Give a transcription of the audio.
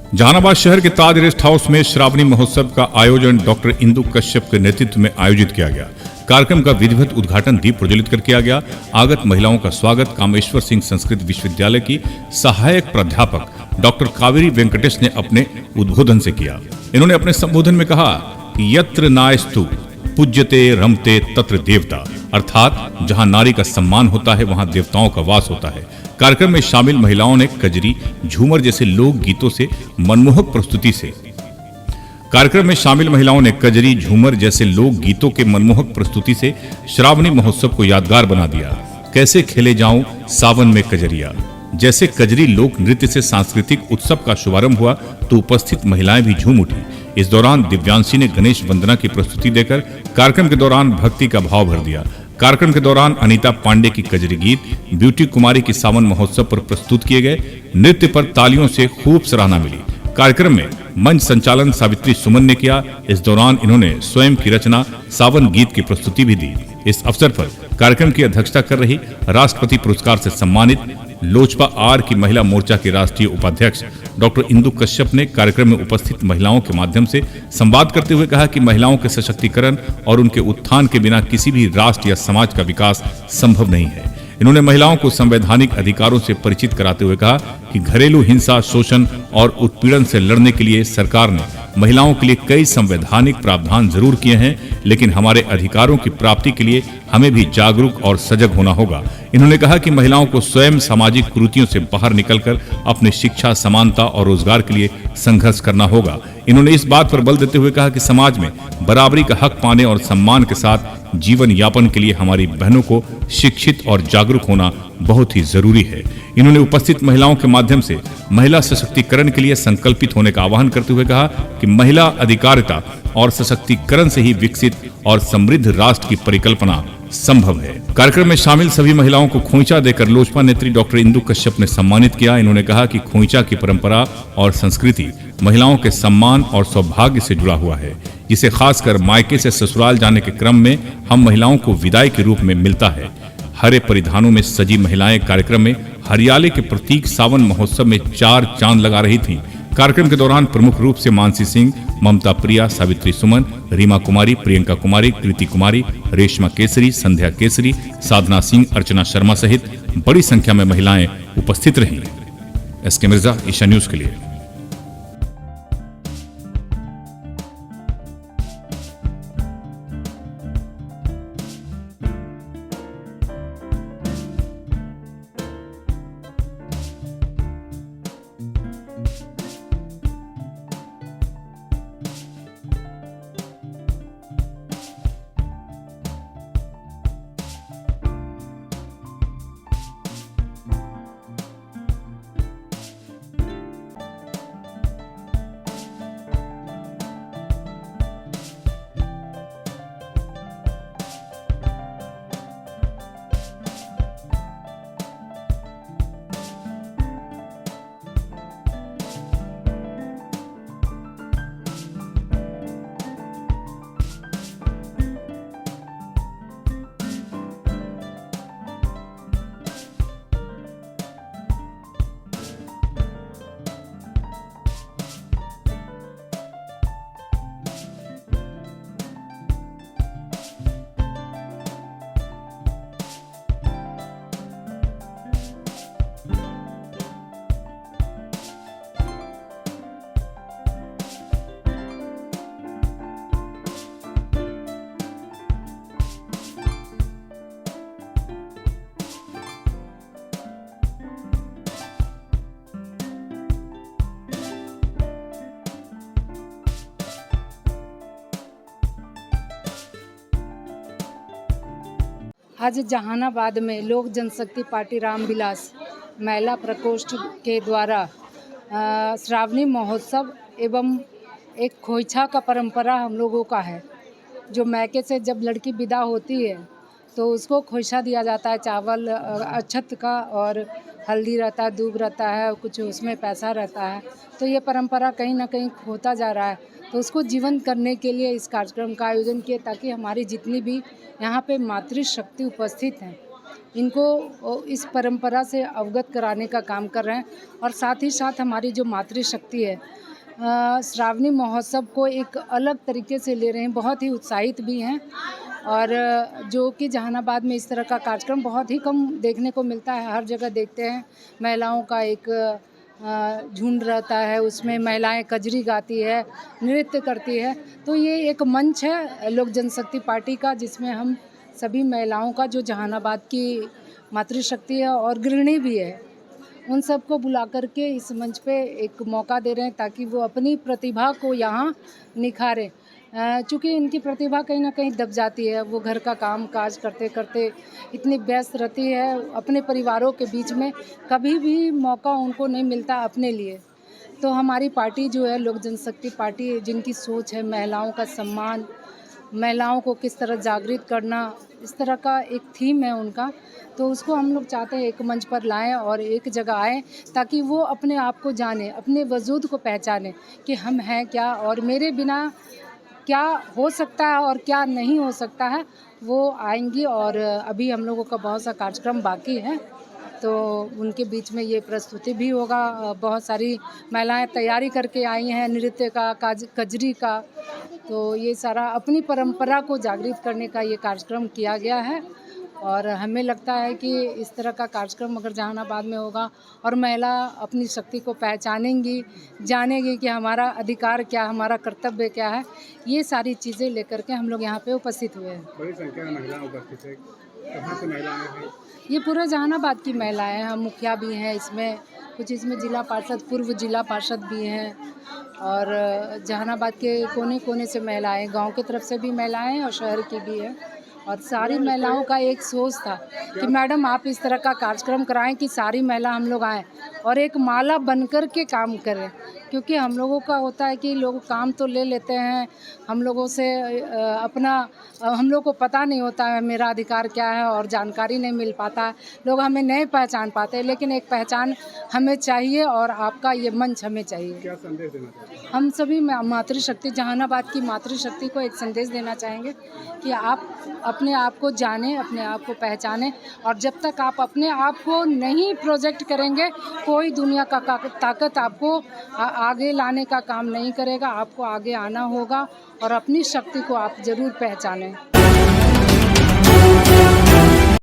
जहानाबाद शहर के ताज rest house में श्रावणी महोत्सव का आयोजन डॉक्टर इंदु कश्यप के नेतृत्व में आयोजित किया गया। कार्यक्रम का विधिवत उद्घाटन दीप प्रज्वलित कर किया गया। आगत महिलाओं का स्वागत कामेश्वर सिंह संस्कृत विश्वविद्यालय की सहायक प्राध्यापक डॉक्टर कावेरी वेंकटेश ने अपने उद्बोधन से किया। इन्होंने अपने संबोधन में कहा कि यत्र नायस्तु पूज्यते रमते तत्र देवता, अर्थात जहां नारी का सम्मान होता है वहां देवताओं का वास होता है। कार्यक्रम में शामिल महिलाओं ने कजरी, झूमर जैसे लोक गीतों से मनमोहक प्रस्तुति से श्रावणी महोत्सव को यादगार बना दिया। कैसे खेले जाऊं सावन में कजरिया जैसे कजरी लोक नृत्य से सांस्कृतिक उत्सव का शुभारंभ हुआ तो उपस्थित महिलाएं भी झूम उठी। इस दौरान दिव्यांशी ने गणेश वंदना की प्रस्तुति देकर कार्यक्रम के दौरान भक्ति का भाव भर दिया। कार्यक्रम के दौरान अनीता पांडे की कजरी गीत, ब्यूटी कुमारी की सावन महोत्सव पर प्रस्तुत किए गए नृत्य पर तालियों से खूब सराहना मिली। कार्यक्रम में मंच संचालन सावित्री सुमन ने किया। इस दौरान इन्होंने स्वयं की रचना सावन गीत की प्रस्तुति भी दी। इस अवसर पर कार्यक्रम की अध्यक्षता कर रही राष्ट्रपति पुरस्कार से सम्मानित लोजपा आर की महिला मोर्चा की राष्ट्रीय उपाध्यक्ष डॉक्टर इंदु कश्यप ने कार्यक्रम में उपस्थित महिलाओं के माध्यम से संवाद करते हुए कहा कि महिलाओं के सशक्तिकरण और उनके उत्थान के बिना किसी भी राष्ट्र या समाज का विकास संभव नहीं है। इन्होंने महिलाओं को संवैधानिक अधिकारों से परिचित कराते हुए कहा कि घरेलू हिंसा, शोषण और उत्पीड़न से लड़ने के लिए सरकार ने महिलाओं के लिए कई संवैधानिक प्रावधान जरूर किए हैं, लेकिन हमारे अधिकारों की प्राप्ति के लिए हमें भी जागरूक और सजग होना होगा। इन्होंने कहा कि महिलाओं को स्वयं सामाजिक कुरीतियों से बाहर निकलकर अपनी शिक्षा, समानता और रोजगार के लिए संघर्ष करना होगा। इन्होंने इस बात पर बल देते हुए कहा कि समाज में बराबरी का हक पाने और सम्मान के साथ जीवन यापन के लिए हमारी बहनों को शिक्षित और जागरूक होना बहुत ही जरूरी है। इन्होंने उपस्थित महिलाओं के माध्यम से महिला सशक्तिकरण के लिए संकल्पित होने का आह्वान करते हुए कहा कि महिला अधिकारिता और सशक्तिकरण से ही विकसित और समृद्ध राष्ट्र की परिकल्पना संभव है। कार्यक्रम में शामिल सभी महिलाओं को खोइचा देकर लोजपा नेत्री डॉक्टर इंदु कश्यप ने सम्मानित किया। इन्होंने कहा कि खोइचा की परंपरा और संस्कृति महिलाओं के सम्मान और सौभाग्य से जुड़ा हुआ है, जिसे खासकर मायके से ससुराल जाने के क्रम में हम महिलाओं को विदाई के रूप में मिलता है। हरे परिधानों में सजी महिलाएं कार्यक्रम में हरियाली के प्रतीक सावन महोत्सव में चार चांद लगा रही थीं। कार्यक्रम के दौरान प्रमुख रूप से मानसी सिंह, ममता प्रिया, सावित्री सुमन, रीमा कुमारी, प्रियंका कुमारी, कृति कुमारी, रेशमा केसरी, संध्या केसरी, साधना सिंह, अर्चना शर्मा सहित बड़ी संख्या में महिलाएं उपस्थित रहीं। एसके मिर्जा, ईशा न्यूज के लिए। आज जहानाबाद में लोक जनशक्ति पार्टी रामविलास महिला प्रकोष्ठ के द्वारा श्रावणी महोत्सव एवं एक खोइछा का परंपरा हम लोगों का है। जो मैके से जब लड़की विदा होती है तो उसको खोइछा दिया जाता है, चावल अक्षत का, और हल्दी रहता है, दूब रहता है, कुछ उसमें पैसा रहता है। तो ये परंपरा कहीं ना कहीं खोता जा रहा है, तो उसको जीवंत करने के लिए इस कार्यक्रम का आयोजन किया ताकि हमारी जितनी भी यहाँ पे मातृशक्ति उपस्थित हैं इनको इस परंपरा से अवगत कराने का काम कर रहे हैं। और साथ ही साथ हमारी जो मातृशक्ति है, श्रावणी महोत्सव को एक अलग तरीके से ले रहे हैं, बहुत ही उत्साहित भी हैं। और जो कि जहानाबाद में इस तरह का कार्यक्रम बहुत ही कम देखने को मिलता है। हर जगह देखते हैं महिलाओं का एक झुंड रहता है, उसमें महिलाएं कजरी गाती है, नृत्य करती है। तो ये एक मंच है लोक जनशक्ति पार्टी का, जिसमें हम सभी महिलाओं का, जो जहानाबाद की मातृशक्ति है और गृहिणी भी है, उन सबको बुला करके इस मंच पे एक मौका दे रहे हैं ताकि वो अपनी प्रतिभा को यहाँ निखारें। चूँकि इनकी प्रतिभा कहीं ना कहीं दब जाती है, वो घर का काम काज करते करते इतनी व्यस्त रहती है, अपने परिवारों के बीच में कभी भी मौका उनको नहीं मिलता अपने लिए। तो हमारी पार्टी जो है लोक जनशक्ति पार्टी, जिनकी सोच है महिलाओं का सम्मान, महिलाओं को किस तरह जागृत करना, इस तरह का एक थीम है उनका। तो उसको हम लोग चाहते हैं एक मंच पर लाएं और एक जगह आएँ ताकि वो अपने आप को जाने, अपने वजूद को पहचाने कि हम हैं क्या और मेरे बिना क्या हो सकता है और क्या नहीं हो सकता है। वो आएंगी और अभी हम लोगों का बहुत सा कार्यक्रम बाकी है, तो उनके बीच में ये प्रस्तुति भी होगा। बहुत सारी महिलाएं तैयारी करके आई हैं नृत्य का, कजरी का। तो ये सारा अपनी परंपरा को जागृत करने का ये कार्यक्रम किया गया है। और हमें लगता है कि इस तरह का कार्यक्रम अगर जहानाबाद में होगा और महिला अपनी शक्ति को पहचानेंगी, जानेंगी कि हमारा अधिकार क्या, हमारा कर्तव्य क्या है, ये सारी चीज़ें लेकर के हम लोग यहाँ पे उपस्थित हुए हैं। बड़ी संख्या में महिला उपस्थित है, कहाँ से महिलाएं हैं? ये पूरा जहानाबाद की महिलाएं हैं, हम मुखिया भी हैं इसमें, कुछ इसमें जिला पार्षद, पूर्व जिला पार्षद भी हैं, और जहानाबाद के कोने कोने से महिलाएं, गांव की तरफ से भी महिलाएं हैं और शहर की भी है। और सारी महिलाओं का एक सोच था कि मैडम आप इस तरह का कार्यक्रम कराएं कि सारी महिला हम लोग आएँ और एक माला बनकर के काम करें। क्योंकि हम लोगों का होता है कि लोग काम तो ले लेते हैं हम लोगों से, हम लोग को पता नहीं होता है मेरा अधिकार क्या है और जानकारी नहीं मिल पाता है, लोग हमें नहीं पहचान पाते। लेकिन एक पहचान हमें चाहिए और आपका ये मंच हमें चाहिए। क्या संदेश देना चाहते हैं? हम सभी मातृशक्ति, जहानाबाद की मातृशक्ति को एक संदेश देना चाहेंगे कि आप अपने आप को जानें, अपने आप को पहचानें। और जब तक आप अपने आप को नहीं प्रोजेक्ट करेंगे, कोई दुनिया का ताकत आपको आगे लाने का काम नहीं करेगा। आपको आगे आना होगा और अपनी शक्ति को आप ज़रूर पहचानें।